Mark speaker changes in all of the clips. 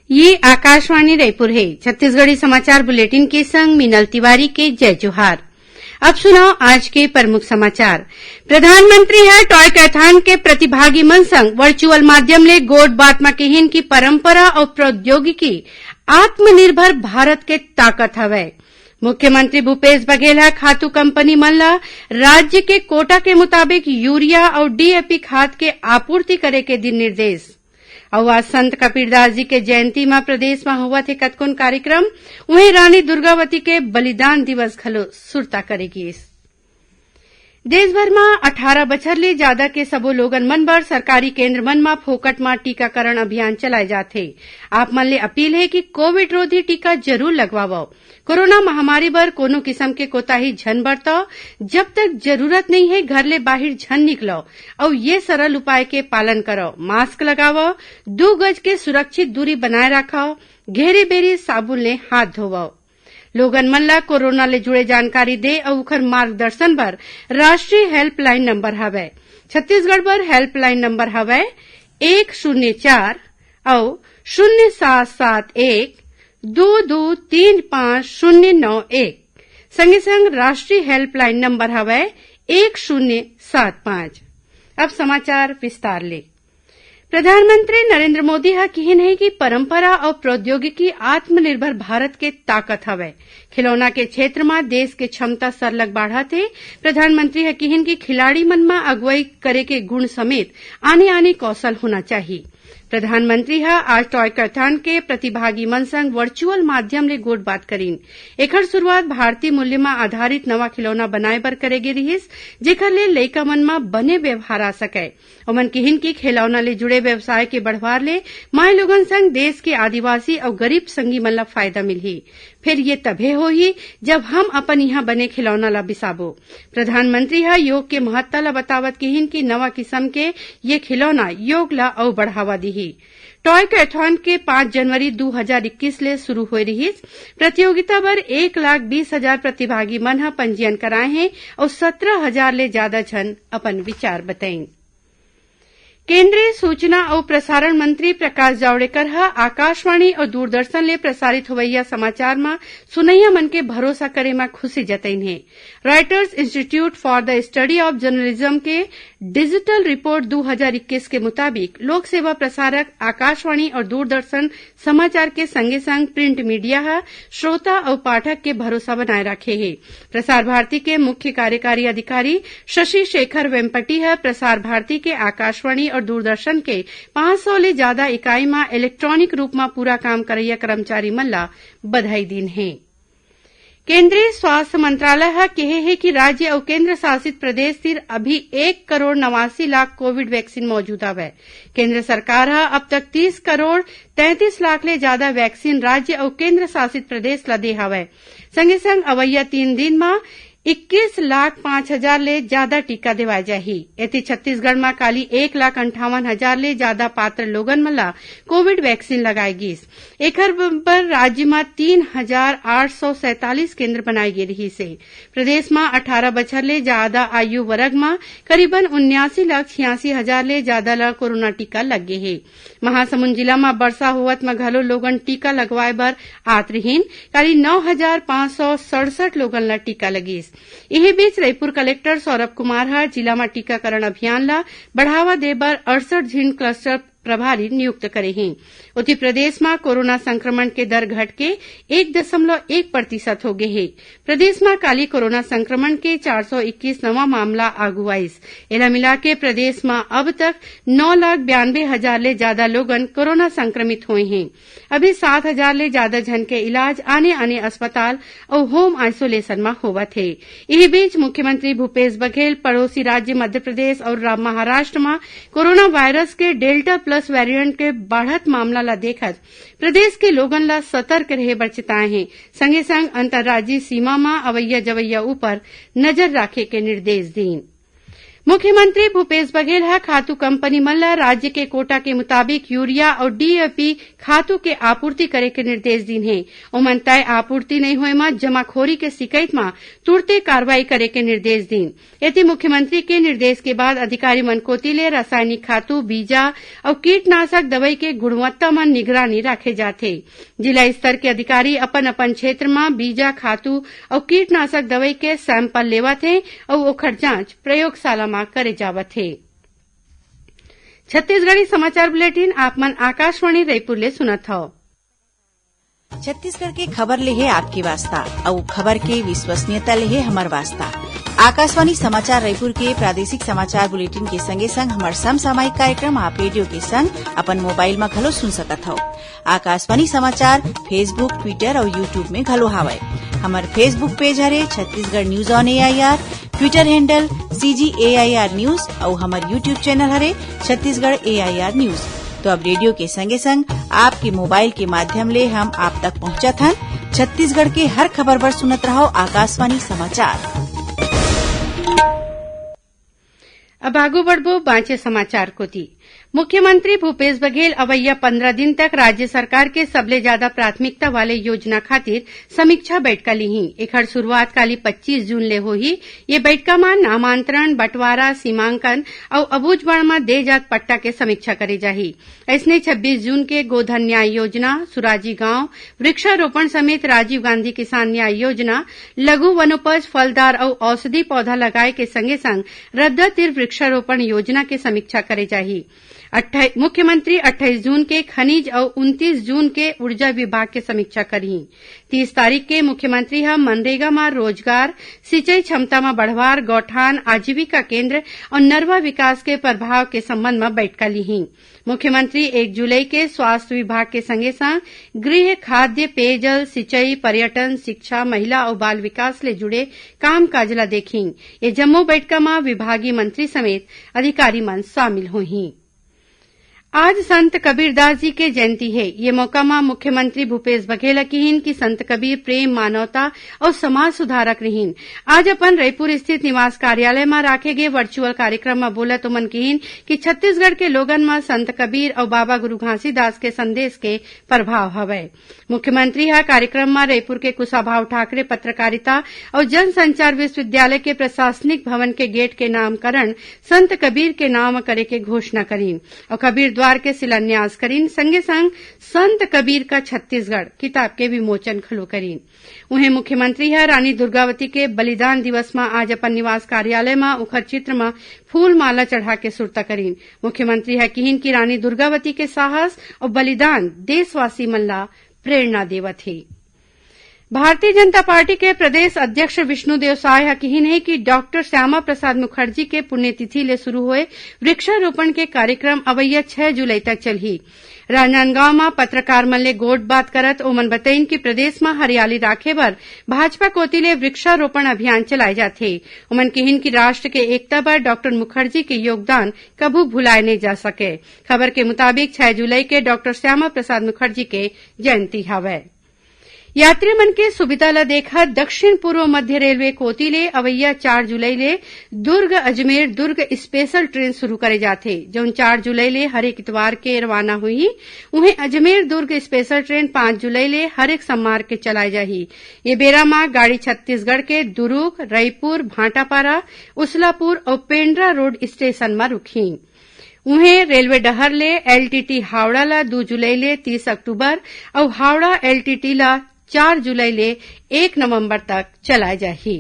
Speaker 1: ये आकाशवाणी रायपुर है। छत्तीसगढ़ी समाचार बुलेटिन के संग मीनल तिवारी के जय जोहार। अब सुनाओ आज के प्रमुख समाचार। प्रधानमंत्री है टॉय कैथॉन के प्रतिभागी मन संग वर्चुअल माध्यम ले गोठ बात म केहिन की परंपरा और प्रौद्योगिकी आत्मनिर्भर भारत के ताकत हवय। मुख्यमंत्री भूपेश बघेल ह खातू कंपनी मन ला राज्य के कोटा के मुताबिक यूरिया और डीएपी खाद के आपूर्ति करे के दिन निर्देश। और आज संत कबीरदास जी के जयंती में प्रदेश में हुआ थे कतकोन कार्यक्रम। वहीं रानी दुर्गावती के बलिदान दिवस घलो सुरता करेगी। देशभर में 18 बछर ले ज्यादा के सबो लोगन मन बर सरकारी केंद्र मन में फोकट में टीकाकरण अभियान चलाए जाथे। आप मन ले अपील है कि कोविड रोधी टीका जरूर लगवाओ। कोरोना महामारी बर कोनो किस्म के कोताही झन बरतो। जब तक जरूरत नहीं है घर ले बाहर झन निकलो और ये सरल उपाय के पालन करो। मास्क लगाओ, 2 गज के सुरक्षित दूरी बनाए रखो, घेरी बेरी साबुन ले हाथ धोवो। लोगन मन ला कोरोना ले जुड़े जानकारी दे और उखर मार्गदर्शन बर राष्ट्रीय हेल्पलाइन नंबर हवय। छत्तीसगढ़ बर हेल्पलाइन नंबर हवय 104 और 0771 2235 संगे संग राष्ट्रीय हेल्पलाइन नंबर हवय 1075। अब समाचार विस्तार ले। प्रधानमंत्री नरेंद्र मोदी हा किहिन है कि परंपरा और प्रौद्योगिकी आत्मनिर्भर भारत के ताकत हवय। खिलौना के क्षेत्र में देश के क्षमता सरलग बाढ़त है। प्रधानमंत्री हा किहिन की खिलाड़ी मन में अगुवाई करे के गुण समेत आने कौशल होना चाहिए। प्रधानमंत्री हा आज टॉय कैथॉन के प्रतिभागी मन संग वर्चुअल माध्यम ले गोठ बात करीन। एखर शुरुआत भारतीय मूल्य में आधारित नवा खिलौना बनाए बर करे गे रहिस, जेखर ले लइका मन में बने व्यवहार आ सके। ओमन किहिन की खिलौना ले जुड़े व्यवसाय के बढ़वार ले माय लोगन संग देश के आदिवासी और गरीब संगी मन ला फायदा मिलही। फिर ये तभे होही जब हम अपन यहाँ बने खिलौना ला बिसाबो। प्रधानमंत्री हा योग के महत्ता ला बतावत किहिन की नवा किस्म के ये खिलौना योग ला और बढ़ावा दिही। टॉय कैथॉन के 5 जनवरी 2021 ले शुरू हो रहिस। प्रतियोगिता बर 1,20,000 प्रतिभागी मन हा पंजीयन कराए हैं और 17,000 ले ज्यादा जन अपन विचार बताइन। केंद्रीय सूचना और प्रसारण मंत्री प्रकाश जावड़ेकर हा आकाशवाणी और दूरदर्शन ले प्रसारित होवैया समाचार में सुनैया मन के भरोसा करे में खुशी जतईन है। Reuters institute for the study of journalism के डिजिटल रिपोर्ट 2021 के मुताबिक लोक सेवा प्रसारक आकाशवाणी और दूरदर्शन समाचार के संगे संग प्रिंट मीडिया हा श्रोता और पाठक के भरोसा बनाए रखे है। प्रसार भारती के मुख्य कार्यकारी अधिकारी शशि शेखर वेम्पटी है प्रसार भारती के आकाशवाणी और दूरदर्शन के 500 ले ज्यादा इकाई में इलेक्ट्रॉनिक रूप में पूरा काम करैया कर्मचारी मन ला बधाई दिन है। केंद्रीय स्वास्थ्य मंत्रालय हा कहे है कि राज्य और केंद्र शासित प्रदेश तीर अभी 1,89,00,000 कोविड वैक्सीन मौजूद हवय। केंद्र सरकार हा अब तक 30,33,00,000 ले ज्यादा वैक्सीन राज्य और केंद्र शासित प्रदेश ला दे हवय। संगे संग अवैया 3 दिन में 21,05,000 ले ज्यादा टीका देवाए जाही। एती छत्तीसगढ़ में काली 1,58,000 ले ज्यादा पात्र लोगन मन ला कोविड वैक्सीन लगाए गिस। एखर बर राज्य में 3,847 केंद्र बनाए गे रहिस है। प्रदेश में 18 बछर ले ज्यादा आयु वर्ग में करीबन 79,86,000 ले ज्यादा ला कोरोना टीका लगे है। महासमुंद जिला में वर्षा होवत में घलो लोगन टीका लगवाए बर आत रहीन। काली 9,567 लोगन ला टीका लगिस। इही बीच रायपुर कलेक्टर सौरभ कुमार हा जिला में टीकाकरण अभियान ला बढ़ावा दे बर 68 झीन क्लस्टर प्रभारी नियुक्त करे हैं। उत्तर प्रदेश में कोरोना संक्रमण के दर घट के 1.1% हो गए है। प्रदेश में काली कोरोना संक्रमण के 421 नवा मामला आगू आइस। एला मिला के प्रदेश में अब तक 9,92,000 ले ज्यादा लोगन कोरोना संक्रमित हुए हैं। अभी 7,000 ले ज्यादा जन के इलाज आने अस्पताल और होम आइसोलेशन में होवत है। इसी बीच मुख्यमंत्री भूपेश बघेल पड़ोसी राज्य मध्य प्रदेश और महाराष्ट्र में कोरोना वायरस के डेल्टा प्लस वेरिएंट के बढ़त मामला ला देखत प्रदेश के लोगन ला सतर्क रहे बर चिताए हैं। संगे संग अंतर्राज्यीय सीमा में अवैया जवैया ऊपर नजर रखे के निर्देश दीन। मुख्यमंत्री भूपेश बघेल ह खातू कंपनी मन ल राज्य के कोटा के मुताबिक यूरिया और डीएपी खातू के आपूर्ति करे के निर्देश दिन हे। ओमन तय आपूर्ति नहीं होय म जमाखोरी के शिकायत म तुरते कार्रवाई करे के निर्देश दिन। यदि मुख्यमंत्री के निर्देश के बाद अधिकारी मन कोती ले रासायनिक खातू, बीजा और कीटनाशक दवई के गुणवत्ता म निगरानी राखे जाथे। जिला स्तर के अधिकारी अपन अपन क्षेत्र म बीजा, खातू और कीटनाशक दवई के सैंपल लेवत हे और ओखर जांच प्रयोगशाला में करे जावत है। छत्तीसगढ़ी समाचार बुलेटिन आप मन आकाशवाणी रायपुर ले सुनत हव।
Speaker 2: छत्तीसगढ़ के खबर ले है आपके वास्ता और खबर के विश्वसनीयता ले है हमर वास्ता। आकाशवाणी समाचार रायपुर के प्रादेशिक समाचार बुलेटिन के संगे संग हमार समसामयिक कार्यक्रम आप रेडियो के संग अपन मोबाइल में घलो सुन सकत हव। आकाशवाणी समाचार फेसबुक, ट्विटर और यूट्यूब में घलो हावय। हमार फेसबुक पेज हरे Chhattisgarh news on AIR, Twitter handle CGAIR news और हमार यूट्यूब चैनल हरे छत्तीसगढ़ AIR न्यूज। तो अब रेडियो के संगे संग आपके मोबाइल के माध्यम ले हम आप तक पहुंचत हन। छत्तीसगढ़ के हर खबर पर सुनत रहो आकाशवाणी समाचार।
Speaker 1: अब आगू बढ़बो बांचे समाचार कोती। मुख्यमंत्री भूपेश बघेल अवैया 15 दिन तक राज्य सरकार के सबले ज्यादा प्राथमिकता वाले योजना खातिर समीक्षा बैठका लिही। एखर शुरुआत काली 25 जून ले होही। ये बैठका में नामांतरण, बंटवारा, सीमांकन और अबूझबड़ में दे जात पट्टा के समीक्षा करे जाही। ऐसने 26 जून के गोधन न्याय योजना, सुराजी गांव, वृक्षारोपण समेत राजीव गांधी किसान न्याय योजना, लघु वनोपज, फलदार और औषधि पौधा लगाए के संगे संग रद्दा तिर वृक्षारोपण योजना के समीक्षा करे जाही। मुख्यमंत्री 28 जून के खनिज और 29 जून के ऊर्जा विभाग के समीक्षा करही। 30 तारीख के मुख्यमंत्री ह मनरेगा में रोजगार, सिंचाई क्षमता में बढ़वार, गौठान, आजीविका केंद्र और नरवा विकास के प्रभाव के संबंध में बैठका लिही। मुख्यमंत्री 1 जुलाई के स्वास्थ्य विभाग के संगे संग गृह, खाद्य, पेयजल, सिंचाई, पर्यटन, शिक्षा, महिला और बाल विकास ले जुड़े काम काज ला देखी। ये जम्मो बैठका में विभागीय मंत्री समेत अधिकारी मन शामिल होही। आज संत कबीरदास जी के जयंती है। ये मौका में मुख्यमंत्री भूपेश बघेल कहिन कि संत कबीर प्रेम, मानवता और समाज सुधारक रहीन। आज अपन रायपुर स्थित निवास कार्यालय में राखे गए वर्चुअल कार्यक्रम में बोलत ओमन कहिन कि छत्तीसगढ़ के लोगन में संत कबीर और बाबा गुरु घासीदास के संदेश के प्रभाव हवय। मुख्यमंत्री ह कार्यक्रम में रायपुर के कुशाभाऊ ठाकरे पत्रकारिता और जनसंचार विश्वविद्यालय के प्रशासनिक भवन के गेट के नामकरण संत कबीर के नाम करे के घोषणा करीन और कबीर द्वार के शिलान्यास करीन। संगे संग संत कबीर का छत्तीसगढ़ किताब के विमोचन खलो करीन। उन्हें मुख्यमंत्री है रानी दुर्गावती के बलिदान दिवस में आज अपन निवास कार्यालय में उखर चित्र में फूल माला चढ़ा के सुरता करीन। मुख्यमंत्री है कहिन कि रानी दुर्गावती के साहस और बलिदान देशवासी मन ला प्रेरणा देवत है। भारतीय जनता पार्टी के प्रदेश अध्यक्ष विष्णुदेव साय कहिन है कि डॉक्टर श्यामा प्रसाद मुखर्जी के पुण्यतिथि ले शुरू हुए वृक्षारोपण के कार्यक्रम अवैया 6 जुलाई तक चलही। राजनांदगांव में पत्रकार मन ले गोठ बात करत ओमन बताइन कि प्रदेश में हरियाली राखे बर भाजपा कोती ले वृक्षारोपण अभियान चलाए जाथे। ओमन कहिन कि राष्ट्र के एकता बर डॉक्टर मुखर्जी के योगदान कभू भुलाए नहीं जा सके। खबर के मुताबिक 6 जुलाई के डॉक्टर श्यामा प्रसाद मुखर्जी के जयंती हवय। यात्री मन के सुविधा ला देखा दक्षिण पूर्व मध्य रेलवे कोती ले अवैया 4 जुलाई ले दुर्ग अजमेर दुर्ग स्पेशल ट्रेन शुरू करे जाथे। जौन 4 जुलाई ले हरेक इतवार के रवाना हुई उन्हें अजमेर दुर्ग स्पेशल ट्रेन 5 जुलाई ले हरेक सोमवार के चलाए जाही। ये बेरा मां गाड़ी छत्तीसगढ़ के दुर्ग, रायपुर, भाटापारा, उसलापुर और पेंड्रा रोड स्टेशन में रुकी। उन्हें रेलवे डहर ले LTT हावड़ा ला 2 जुलाई ले 30 अक्टूबर और हावड़ा LTT ला 4 जुलाई ले 1 नवंबर तक चलाए जाही।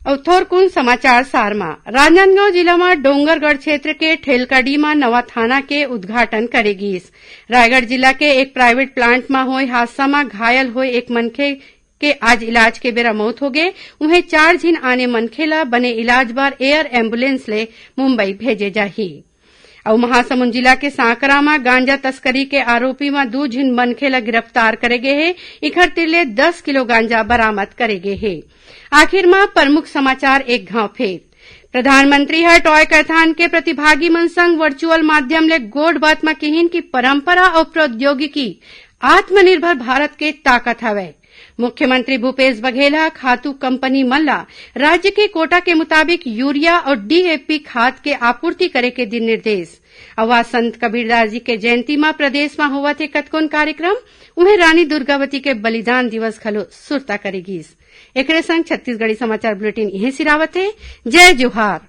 Speaker 1: और थोरकुन समाचार सारमा राजनांदगांव जिला में डोंगरगढ़ क्षेत्र के ठेलकड़ी में नवा थाना के उद्घाटन करेगी। रायगढ़ जिला के एक प्राइवेट प्लांट में हुए हादसा में घायल हुए एक मनखे के आज इलाज के बेरा मौत हो गए। उन्हें 4 झिन आने मनखे ला बने इलाज बार एयर एम्बुलेंस ले मुंबई भेजे जाही। और महासमुंद जिला के सांकरा में गांजा तस्करी के आरोपी में 2 झिन मनखे ला गिरफ्तार करे गए है। इखर तिरले 10 किलो गांजा बरामद करे गए है। आखिर में प्रमुख समाचार एक घाव फेर प्रधानमंत्री है टॉय कैथान के प्रतिभागी मन संग वर्चुअल माध्यम ले गोठ बात में कहिन की परंपरा और प्रौद्योगिकी आत्मनिर्भर भारत के ताकत हवय। मुख्यमंत्री भूपेश बघेल खातू कंपनी मन ला राज्य के कोटा के मुताबिक यूरिया और डीएपी खाद के आपूर्ति करे के दिन निर्देश। अवा संत कबीरदास जी के जयंती में प्रदेश में होवत है कतकोन कार्यक्रम, उन्हें रानी दुर्गावती के बलिदान दिवस घलो सुरता करेगी। एकरे संग छत्तीसगढ़ी समाचार बुलेटिन यहीं सिरावत है। जय जोहार।